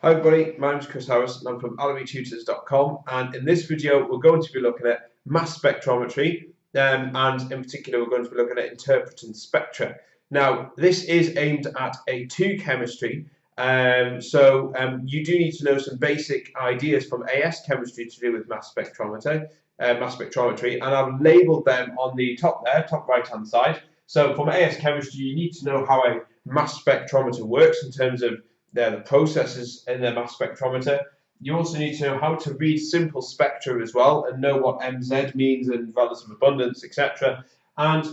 Hi everybody, my name is Chris Harris and I'm from allerytutors.com, and in this video we're going to be looking at mass spectrometry, and in particular we're going to be looking at interpreting spectra. Now this is aimed at A2 chemistry, so you do need to know some basic ideas from AS chemistry to do with mass spectrometry, and I've labelled them on the top there, top right hand side. So from AS chemistry you need to know how a mass spectrometer works in terms of the processes in the mass spectrometer. You also need to know how to read simple spectra as well and know what MZ means and relative abundance, etc. And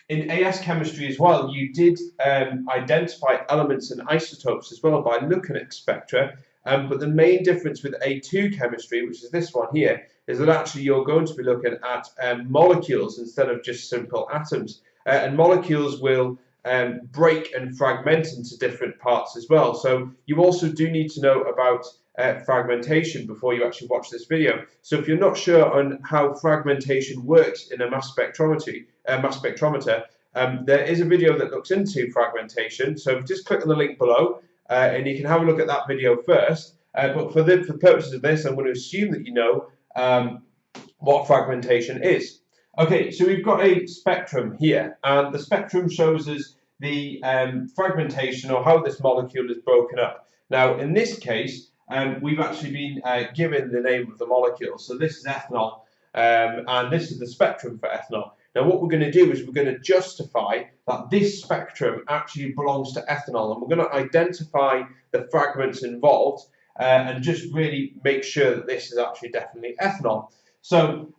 in AS chemistry as well, you did identify elements and isotopes as well by looking at spectra. But the main difference with A2 chemistry, which is this one here, is that actually you're going to be looking at molecules instead of just simple atoms. And molecules will break and fragment into different parts as well. So you also do need to know about fragmentation before you actually watch this video. So if you're not sure on how fragmentation works in a mass spectrometer, there is a video that looks into fragmentation. So just click on the link below and you can have a look at that video first. But for the purposes of this, I'm going to assume that you know what fragmentation is. Okay, so we've got a spectrum here, and the spectrum shows us the fragmentation, or how this molecule is broken up. Now, in this case, we've actually been given the name of the molecule. So this is ethanol, and this is the spectrum for ethanol. Now, what we're going to do is we're going to justify that this spectrum actually belongs to ethanol, and we're going to identify the fragments involved and just really make sure that this is actually definitely ethanol. So,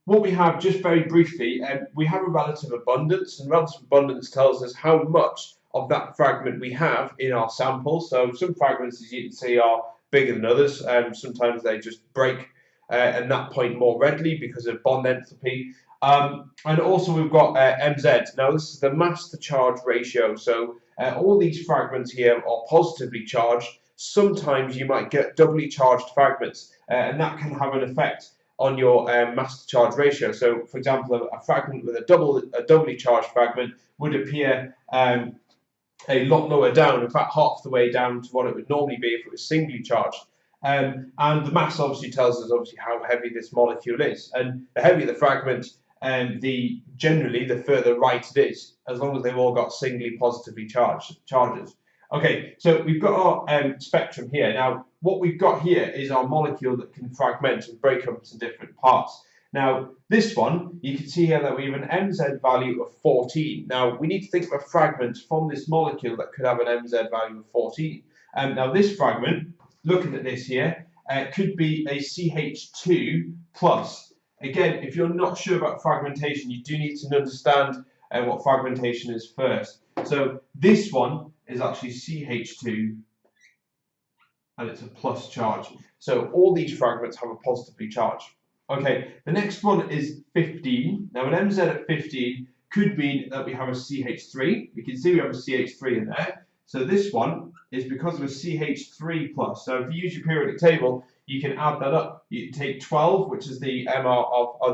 what we have, just very briefly, we have a relative abundance, and relative abundance tells us how much of that fragment we have in our sample. So some fragments, as you can see, are bigger than others. Sometimes they just break at that point more readily because of bond enthalpy. And also we've got MZ. Now this is the mass to charge ratio. So all these fragments here are positively charged. Sometimes you might get doubly charged fragments, and that can have an effect on your mass to charge ratio. So, for example, a fragment with a doubly charged fragment would appear a lot lower down, in fact, half the way down to what it would normally be if it was singly charged. And the mass obviously tells us how heavy this molecule is. And the heavier the fragment, generally the further right it is, as long as they've all got singly positively charged charges. Okay, so we've got our spectrum here. Now, what we've got here is our molecule that can fragment and break up into different parts. Now, this one, you can see here that we have an MZ value of 14. Now, we need to think of a fragment from this molecule that could have an MZ value of 14. Now, this fragment, looking at this here, could be a CH2 plus. Again, if you're not sure about fragmentation, you do need to understand what fragmentation is first. So this one is actually CH2, and it's a plus charge. So all these fragments have a positively charged. Okay, the next one is 15. Now an MZ at 15 could mean that we have a CH3. We can see we have a CH3 in there. So this one is because of a CH3 plus. So if you use your periodic table, you can add that up. You take 12, which is the AR of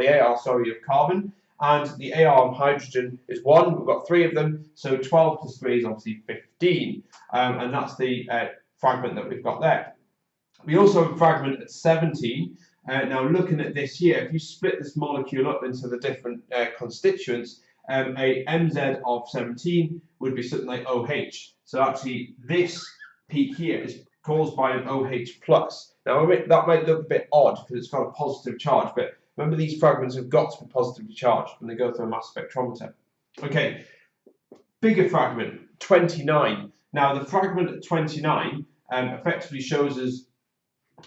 carbon, and the AR of hydrogen is 1. We've got 3 of them, so 12 plus 3 is obviously 15, and that's the fragment that we've got there. We also have a fragment at 17. Now looking at this here, if you split this molecule up into the different constituents, a MZ of 17 would be something like OH. So actually this peak here is caused by an OH plus. Now that might look a bit odd because it's got a positive charge, but remember, these fragments have got to be positively charged when they go through a mass spectrometer. Okay, bigger fragment, 29. Now, the fragment at 29 effectively shows us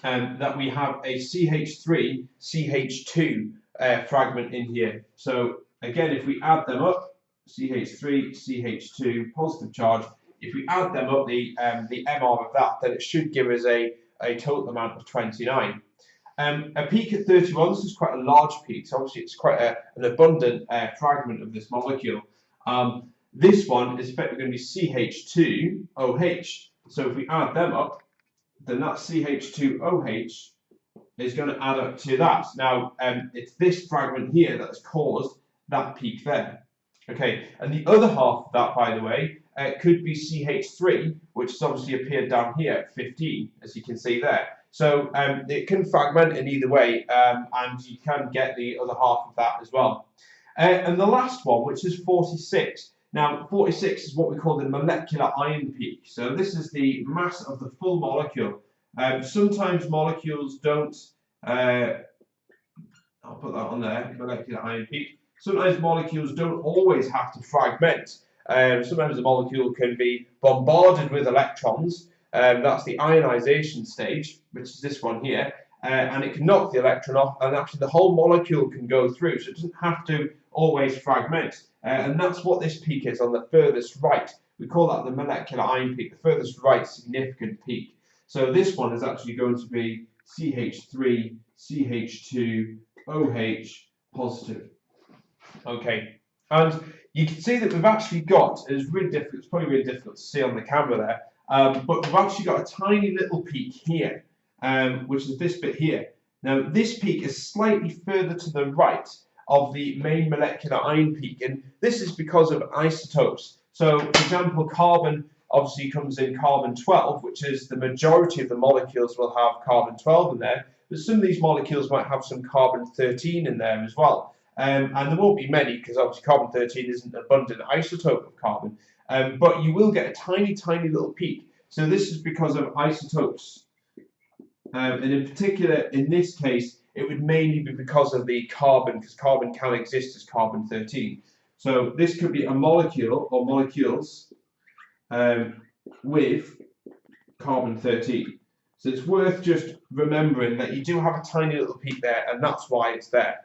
that we have a CH3, CH2 fragment in here. So, again, if we add them up, CH3, CH2, positive charge, if we add them up, the MR of that, then it should give us a total amount of 29. A peak at 31, this is quite a large peak, so obviously it's quite an abundant fragment of this molecule. This one is effectively going to be CH2OH. So if we add them up, then that CH2OH is going to add up to that. Now, it's this fragment here that has caused that peak there. Okay, and the other half of that, by the way, could be CH3, which has obviously appeared down here at 15, as you can see there. So it can fragment in either way, and you can get the other half of that as well. And the last one, which is 46. Now, 46 is what we call the molecular ion peak. So this is the mass of the full molecule. Sometimes molecules don't, I'll put that on there, molecular ion peak. Sometimes molecules don't always have to fragment. Sometimes the molecule can be bombarded with electrons. That's the ionization stage, which is this one here. And it can knock the electron off, and actually the whole molecule can go through, so it doesn't have to always fragment. And that's what this peak is on the furthest right. We call that the molecular ion peak, the furthest right significant peak. So this one is actually going to be CH3, CH2, OH positive. Okay, and you can see that we've actually got, it's really difficult, it's probably really difficult to see on the camera there, but we've actually got a tiny little peak here, which is this bit here. Now this peak is slightly further to the right of the main molecular ion peak, and this is because of isotopes. So for example, carbon obviously comes in carbon-12, which is the majority of the molecules will have carbon-12 in there, but some of these molecules might have some carbon-13 in there as well. And there won't be many, because obviously carbon-13 isn't an abundant isotope of carbon, but you will get a tiny, tiny little peak. So this is because of isotopes. And in particular, in this case, it would mainly be because of the carbon, because carbon can exist as carbon-13. So this could be a molecule or molecules with carbon-13. So it's worth just remembering that you do have a tiny little peak there, and that's why it's there.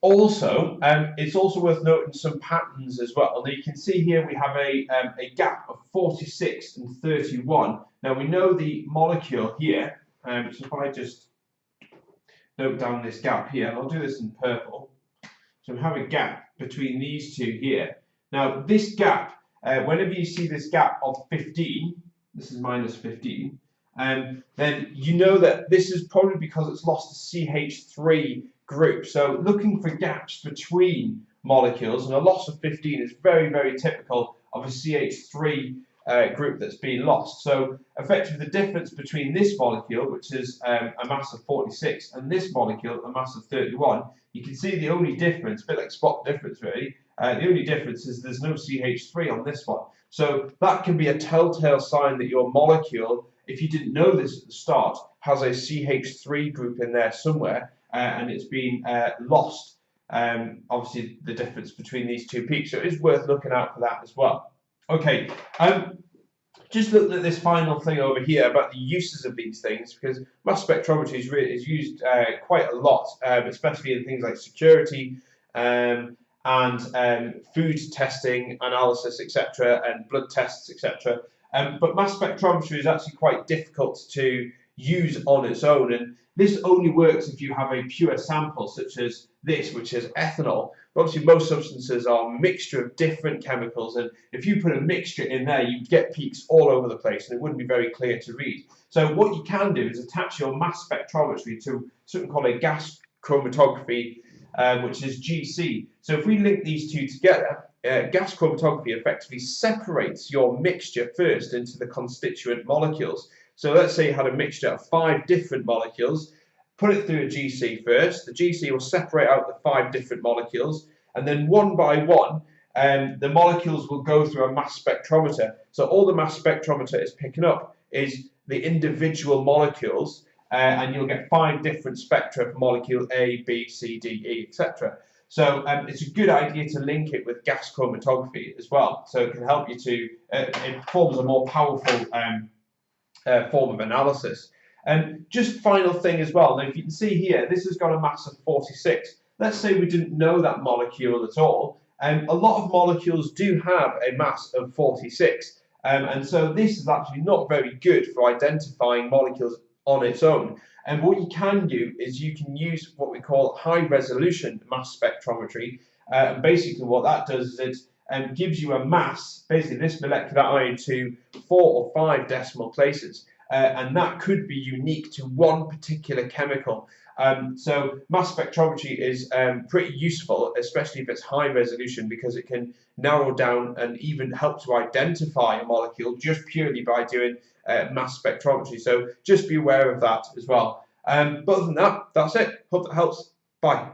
Also, it's also worth noting some patterns as well. Now you can see here we have a gap of 46 and 31. Now we know the molecule here, so if I just note down this gap here, and I'll do this in purple. So we have a gap between these two here. Now this gap, whenever you see this gap of 15, this is minus 15, then you know that this is probably because it's lost a CH3 group. So looking for gaps between molecules, and a loss of 15 is very, very typical of a CH3 group that's been lost. So effectively the difference between this molecule, which is a mass of 46, and this molecule, a mass of 31, you can see the only difference, a bit like spot difference really, the only difference is there's no CH3 on this one. So that can be a telltale sign that your molecule, if you didn't know this at the start, has a CH3 group in there somewhere, and it's been lost. Obviously the difference between these two peaks, so it is worth looking out for that as well. Okay, just looking at this final thing over here about the uses of these things, because mass spectrometry is used quite a lot, especially in things like security and food testing, analysis, etc., and blood tests, etc. But mass spectrometry is actually quite difficult to use on its own, and this only works if you have a pure sample such as this, which is ethanol. But obviously most substances are a mixture of different chemicals, and if you put a mixture in there, you'd get peaks all over the place and it wouldn't be very clear to read. So what you can do is attach your mass spectrometry to something called a gas chromatography, which is GC. So if we link these two together, gas chromatography effectively separates your mixture first into the constituent molecules. So let's say you had a mixture of 5 different molecules, put it through a GC first. The GC will separate out the 5 different molecules, and then one by one, the molecules will go through a mass spectrometer. So all the mass spectrometer is picking up is the individual molecules, and you'll get 5 different spectra for molecule A, B, C, D, E, etc. So it's a good idea to link it with gas chromatography as well. So it can help you to, it performs a more powerful form of analysis. And just final thing as well, now if you can see here, this has got a mass of 46. Let's say we didn't know that molecule at all, and a lot of molecules do have a mass of 46. And so this is actually not very good for identifying molecules on its own. And what you can do is you can use what we call high resolution mass spectrometry. Basically what that does is it gives you a mass, basically this molecular ion, to 4 or 5 decimal places. And that could be unique to one particular chemical. So mass spectrometry is pretty useful, especially if it's high resolution, because it can narrow down and even help to identify a molecule just purely by doing mass spectrometry. So just be aware of that as well. But other than that, that's it. Hope that helps. Bye.